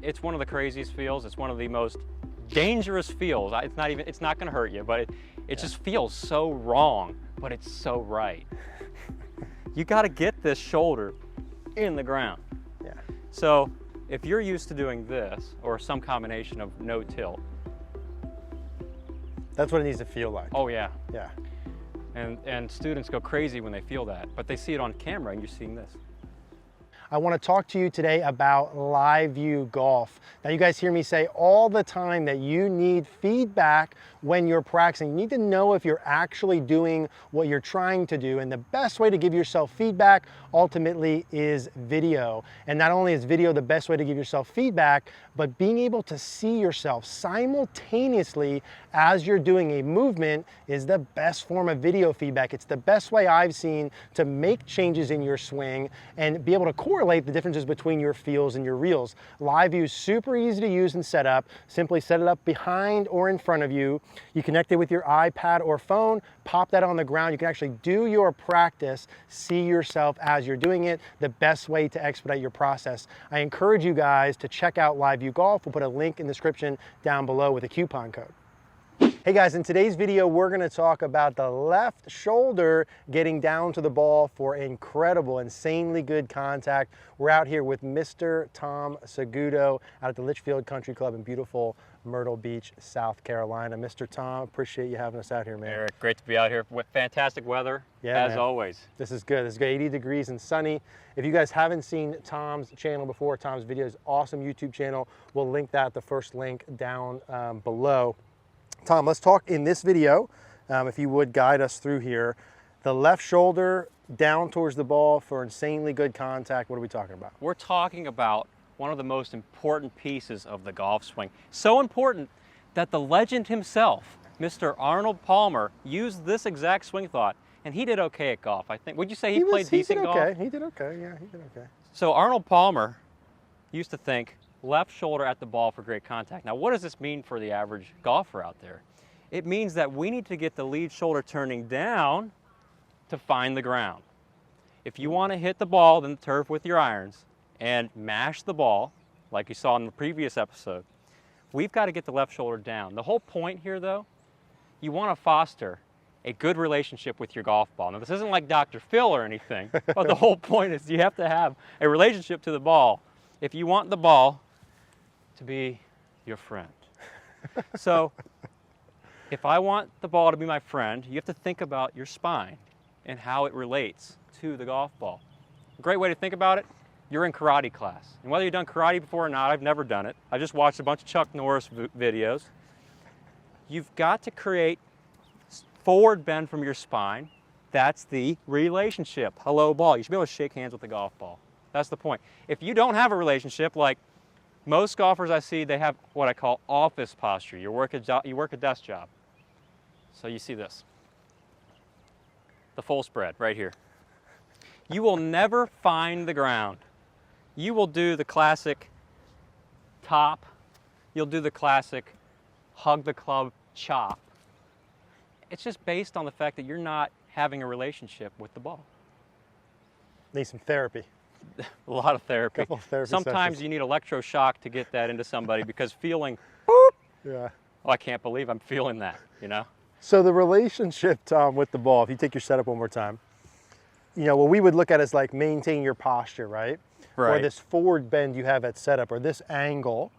it's one of the craziest feels. It's one of the most dangerous feels. It's not gonna hurt you, but it just feels so wrong, but it's so right. You gotta get this shoulder in the ground. Yeah. So if you're used to doing this, or some combination of no tilt. That's what it needs to feel like. Oh yeah. Yeah. And students go crazy when they feel that, but they see it on camera and you're seeing this. I want to talk to you today about live view golf. Now you guys hear me say all the time that you need feedback when you're practicing. You need to know if you're actually doing what you're trying to do, and the best way to give yourself feedback ultimately is video. And not only is video the best way to give yourself feedback, but being able to see yourself simultaneously as you're doing a movement is the best form of video feedback. It's the best way I've seen to make changes in your swing and be able to correlate the differences between your feels and your reels. Live view is super easy to use and set up. Simply set it up behind or in front of you. You connect it with your iPad or phone, pop that on the ground. You can actually do your practice, see yourself as you're doing it, the best way to expedite your process. I encourage you guys to check out Live View Golf. We'll put a link in the description down below with a coupon code. Hey guys, in today's video, we're going to talk about the left shoulder getting down to the ball for incredible, insanely good contact. We're out here with Mr. Tom Segudo out at the Litchfield Country Club in beautiful Myrtle Beach, South Carolina. Mr. Tom, appreciate you having us out here, man. Eric, great to be out here with fantastic weather, as always. This is good. It's 80 degrees and sunny. If you guys haven't seen Tom's channel before, Tom's videos, awesome YouTube channel. We'll link that, the first link down below. Tom, let's talk in this video, if you would guide us through here. The left shoulder down towards the ball for insanely good contact. What are we talking about? We're talking about one of the most important pieces of the golf swing. So important that the legend himself, Mr. Arnold Palmer, used this exact swing thought, and he did okay at golf, I think. Would you say he played decent golf? He did okay, yeah, he did okay. So Arnold Palmer used to think left shoulder at the ball for great contact. Now, what does this mean for the average golfer out there? It means that we need to get the lead shoulder turning down to find the ground. If you want to hit the ball in the turf with your irons and mash the ball, like you saw in the previous episode, we've got to get the left shoulder down. The whole point here, though, you want to foster a good relationship with your golf ball. Now, this isn't like Dr. Phil or anything, but the whole point is you have to have a relationship to the ball if you want the ball to be your friend. So if I want the ball to be my friend, you have to think about your spine and how it relates to the golf ball. A great way to think about it, you're in karate class. And whether you've done karate before or not, I've never done it. I just watched a bunch of Chuck Norris videos. You've got to create forward bend from your spine. That's the relationship. Hello, ball. You should be able to shake hands with the golf ball. That's the point. If you don't have a relationship, like most golfers I see, they have what I call office posture. You work a desk job. So you see this, the full spread right here. You will never find the ground. You will do the classic top. You'll do the classic hug the club chop. It's just based on the fact that you're not having a relationship with the ball. Need some therapy. A lot of therapy. Couple of therapy Sometimes sessions. you need electroshock to get that into somebody because feeling, boop, Yeah. oh, I can't believe I'm feeling that, you know? So the relationship, Tom, with the ball, if you take your setup one more time, you know, what we would look at is like maintain your posture, right? Right. Or this forward bend you have at setup, or this angle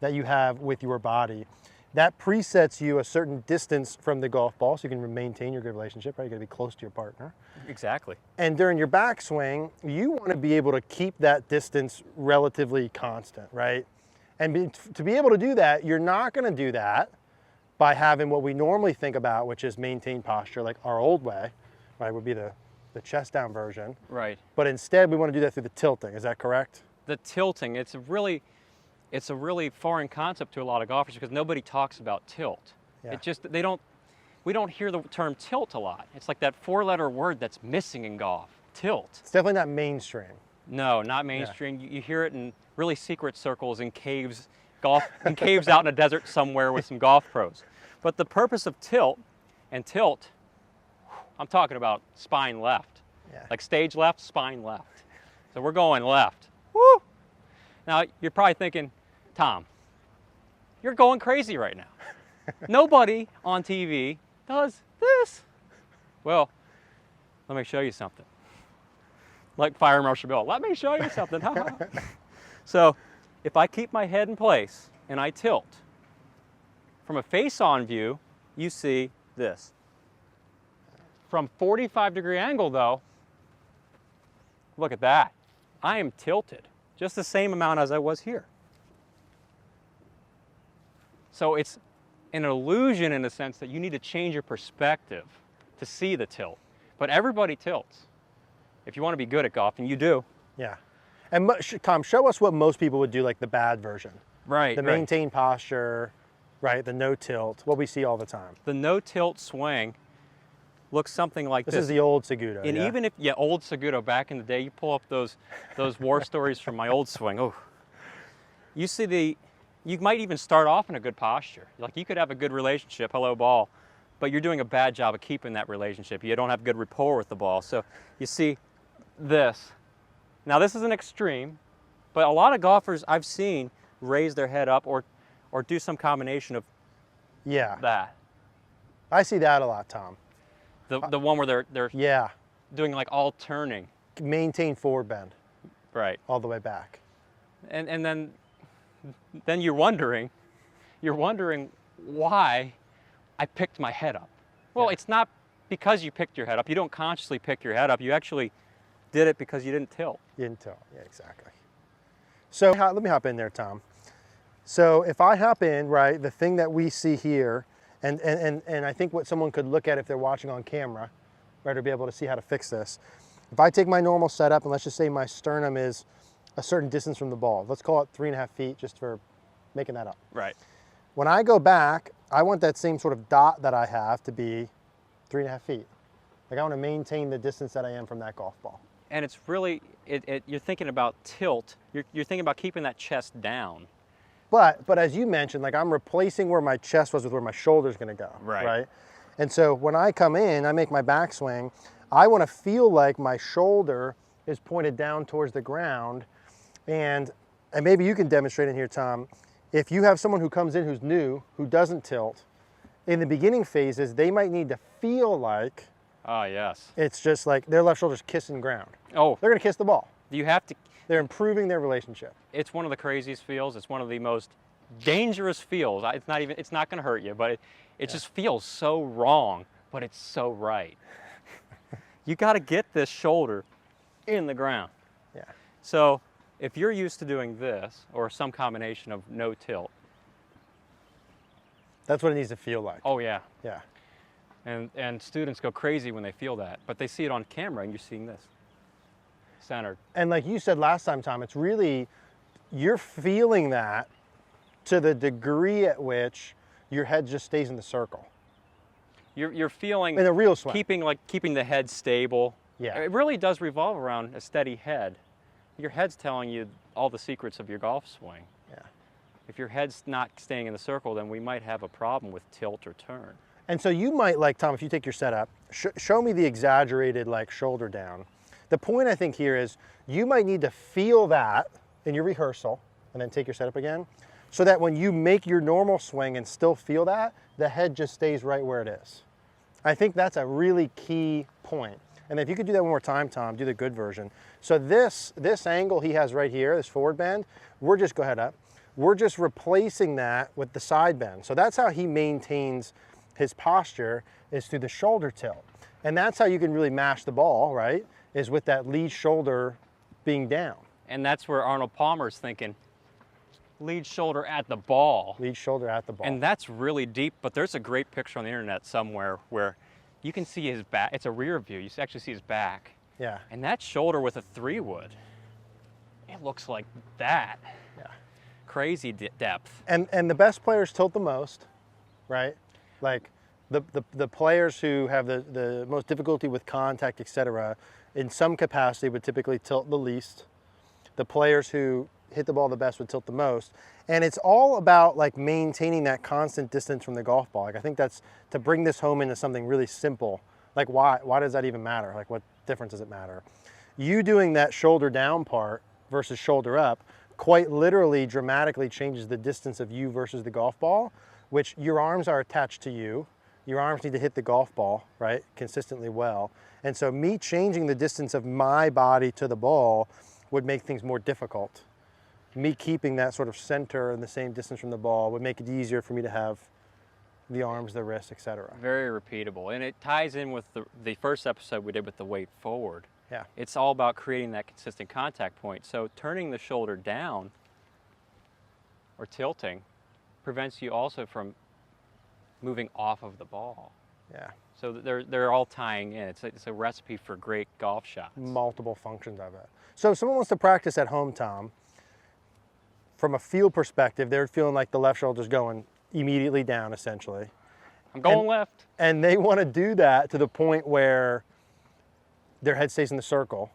that you have with your body. That presets you a certain distance from the golf ball so you can maintain your good relationship, right? You gotta be close to your partner. Exactly. And during your backswing, you wanna be able to keep that distance relatively constant, right? And to be able to do that, you're not gonna do that by having what we normally think about, which is maintain posture, like our old way, right? Would be the chest down version. Right. But instead, we wanna do that through the tilting, is that correct? The tilting, it's a really foreign concept to a lot of golfers because nobody talks about tilt. Yeah. It just, we don't hear the term tilt a lot. It's like that four-letter word that's missing in golf, tilt. It's definitely not mainstream. No, not mainstream. You hear it in really secret circles in caves, in caves out in a desert somewhere with some golf pros. But the purpose of tilt, I'm talking about spine left. Yeah. Like stage left, spine left. So we're going left. Woo! Now, you're probably thinking, Tom, you're going crazy right now. Nobody on TV does this. Well, let me show you something. Like Fire Marshal Bill, let me show you something. So if I keep my head in place and I tilt, from a face-on view, you see this. From 45-degree angle though, look at that. I am tilted, just the same amount as I was here. So it's an illusion in the sense that you need to change your perspective to see the tilt. But everybody tilts. If you want to be good at golf, and you do. Yeah. And Tom, show us what most people would do, like the bad version. Right. The maintained posture, right? The no tilt, what we see all the time. The no tilt swing looks something like this. This is the old Segudo. And even if, yeah, old Segudo back in the day, you pull up those war stories from my old swing. Oh, you see you might even start off in a good posture. Like you could have a good relationship, hello ball, but you're doing a bad job of keeping that relationship. You don't have good rapport with the ball. So you see this. Now this is an extreme, but a lot of golfers I've seen raise their head up or do some combination of that. I see that a lot, Tom. The one where they're doing like all turning. Maintain forward bend. Right. All the way back. And then you're wondering why I picked my head up. Well, it's not because you picked your head up. You don't consciously pick your head up. You actually did it because you didn't tilt. You didn't tilt, yeah, exactly. So let me hop in there, Tom. So if I hop in, right, the thing that we see here, and I think what someone could look at if they're watching on camera, right, to be able to see how to fix this. If I take my normal setup, and let's just say my sternum is a certain distance from the ball. Let's call it 3.5 feet, just for making that up. Right. When I go back, I want that same sort of dot that I have to be 3.5 feet. Like I want to maintain the distance that I am from that golf ball. And it's really, you're thinking about tilt. You're thinking about keeping that chest down. But as you mentioned, like I'm replacing where my chest was with where my shoulder's going to go. Right. And so when I come in, I make my backswing. I want to feel like my shoulder is pointed down towards the ground. And maybe you can demonstrate in here, Tom. If you have someone who comes in who's new, who doesn't tilt, in the beginning phases, they might need to feel like yes. It's just like their left shoulder's kissing ground. Oh. They're going to kiss the ball. You have to. They're improving their relationship. It's one of the craziest feels. It's one of the most dangerous feels. It's not going to hurt you, but it just feels so wrong, but it's so right. You got to get this shoulder in the ground. Yeah. So if you're used to doing this or some combination of no tilt. That's what it needs to feel like. Oh yeah. Yeah. And students go crazy when they feel that, but they see it on camera and you're seeing this. Centered. And like you said last time, Tom, it's really, you're feeling that to the degree at which your head just stays in the circle. You're feeling in a real swing. Keeping the head stable. Yeah. It really does revolve around a steady head. Your head's telling you all the secrets of your golf swing. Yeah. If your head's not staying in the circle, then we might have a problem with tilt or turn. And so you might, like, Tom, if you take your setup, show me the exaggerated, like, shoulder down. The point I think here is you might need to feel that in your rehearsal and then take your setup again so that when you make your normal swing and still feel that, the head just stays right where it is. I think that's a really key point. And if you could do that one more time, Tom, do the good version. So this angle he has right here, this forward bend, go ahead up. We're just replacing that with the side bend. So that's how he maintains his posture, is through the shoulder tilt. And that's how you can really mash the ball, right? Is with that lead shoulder being down. And that's where Arnold Palmer's thinking, lead shoulder at the ball. Lead shoulder at the ball. And that's really deep, but there's a great picture on the internet somewhere where you can see his back. It's a rear view. You actually see his back. Yeah. And that shoulder with a 3-wood, it looks like that. Yeah. Crazy depth. And the best players tilt the most, right? Like the players who have the most difficulty with contact, etc., in some capacity would typically tilt the least. The players who hit the ball the best would tilt the most. And it's all about like maintaining that constant distance from the golf ball. Like I think that's, to bring this home into something really simple, like why does that even matter? Like what difference does it matter? You doing that shoulder down part versus shoulder up quite literally dramatically changes the distance of you versus the golf ball, which your arms are attached to you. Your arms need to hit the golf ball, right, consistently well. And so me changing the distance of my body to the ball would make things more difficult. Me keeping that sort of center and the same distance from the ball would make it easier for me to have the arms, the wrist, etc. Very repeatable. And it ties in with the first episode we did with the weight forward. Yeah. It's all about creating that consistent contact point. So turning the shoulder down or tilting prevents you also from moving off of the ball. Yeah. So they're all tying in. It's a recipe for great golf shots. Multiple functions of it. So if someone wants to practice at home, Tom, from a feel perspective, they're feeling like the left shoulder's going immediately down, essentially. I'm going left. And they want to do that to the point where their head stays in the circle,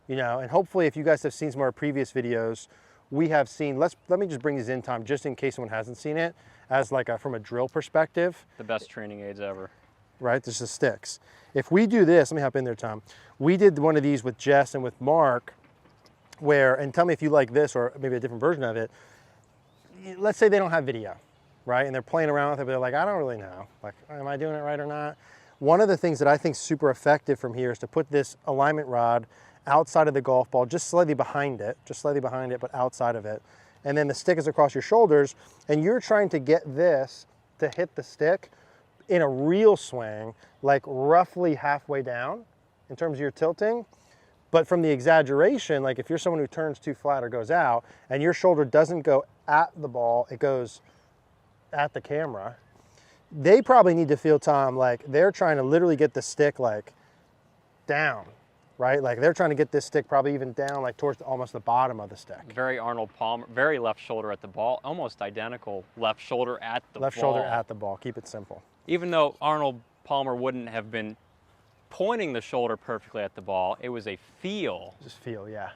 you know, and hopefully if you guys have seen some of our previous videos, we have seen, let me just bring these in, Tom, just in case someone hasn't seen it, as like from a drill perspective. The best training aids ever. Right, this is sticks. If we do this, let me hop in there, Tom. We did one of these with Jess and with Mark, where, and tell me if you like this or maybe a different version of it. Let's say they don't have video, right? And they're playing around with it, but they're like, I don't really know. Like, am I doing it right or not? One of the things that I think is super effective from here is to put this alignment rod outside of the golf ball, just slightly behind it, but outside of it. And then the stick is across your shoulders, and you're trying to get this to hit the stick in a real swing, like roughly halfway down in terms of your tilting. But from the exaggeration, like if you're someone who turns too flat or goes out and your shoulder doesn't go at the ball, it goes at the camera, they probably need to feel, Tom, like they're trying to literally get the stick like down, right? Like they're trying to get this stick probably even down like towards almost the bottom of the stick. Very Arnold Palmer, very left shoulder at the ball, almost identical left shoulder at the ball. Left shoulder at the ball, keep it simple. Even though Arnold Palmer wouldn't have been pointing the shoulder perfectly at the ball, it was a feel. Just feel, yeah.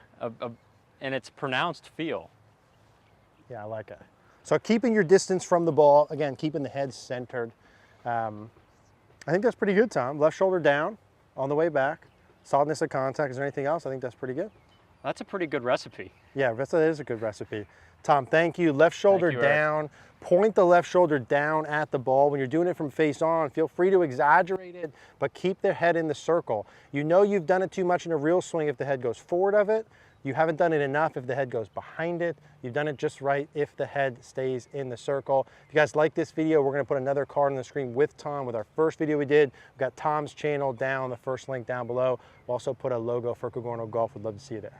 And it's pronounced feel. Yeah, I like it. So keeping your distance from the ball, again, keeping the head centered. I think that's pretty good, Tom. Left shoulder down on the way back. Solidness of contact. Is there anything else? I think that's pretty good. That's a pretty good recipe. Yeah, that is a good recipe. Tom, thank you. Left shoulder down. Point the left shoulder down at the ball. When you're doing it from face on, feel free to exaggerate it, but keep the head in the circle. You know you've done it too much in a real swing if the head goes forward of it. You haven't done it enough if the head goes behind it. You've done it just right if the head stays in the circle. If you guys like this video, we're gonna put another card on the screen with Tom with our first video we did. We've got Tom's channel down, the first link down below. We'll also put a logo for Cogorno Golf. We'd love to see you there.